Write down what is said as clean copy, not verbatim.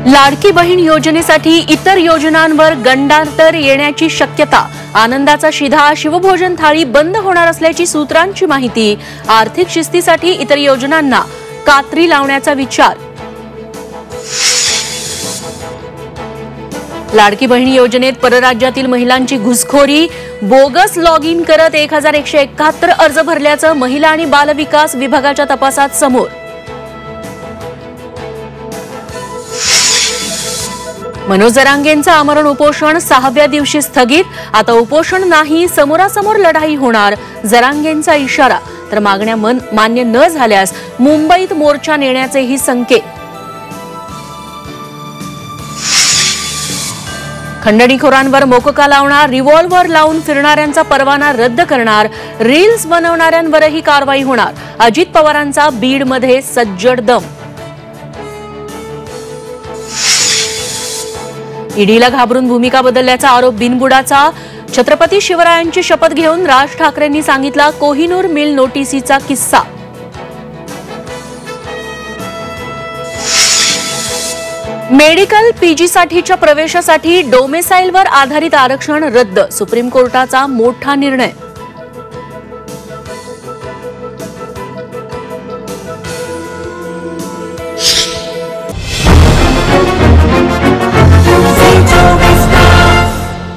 लाडकी बहीण योजनेसाठी इतर योजनांवर गंडांतर येण्याची शक्यता। आनंदाचा शिधा शिवभोजन थाळी बंद होणार असल्याची सूत्रांची माहिती। आर्थिक शिस्तीसाठी इतर योजनांना कात्री लावण्याचा विचार। लाडकी बहीण योजनेत परराज्यातील महिलांची घुसखोरी। बोगस लॉग इन करत 1171 अर्ज भरल्याचं महिला आणि बाल विकास विभागाच्या तपासात समोर। मनोज जरांगेंचं आमरण उपोषण 6व्या दिवशी स्थगित। आता उपोषण नाही, समोरासमोर लढाई होणार, जरांगेंचा इशारा। तर मागण्या मान्य न झाल्यास मुंबईत मोर्चा नेण्याचेही संकेत। खंडणीखोरांवर मोक्का लावणार, रिव्हॉल्व्हर लावून फिरणाऱ्यांचा परवाना रद्द करणार, रील्स बनवणाऱ्यांवरही कारवाई होणार। अजित पवारांचा बीडमध्ये सज्जड दम। ईडीला घाबरून भूमिका बदलल्याचा आरोप बिनबुडाचा। छत्रपती शिवरायांची शपथ घेऊन राज ठाकरेंनी सांगितला कोहिनूर मिल नोटिसीचा किस्सा। मेडिकल पीजीसाठीच्या प्रवेशासाठी डोमेसाइलवर आधारित आरक्षण रद्द। सुप्रीम कोर्टाचा मोठा निर्णय।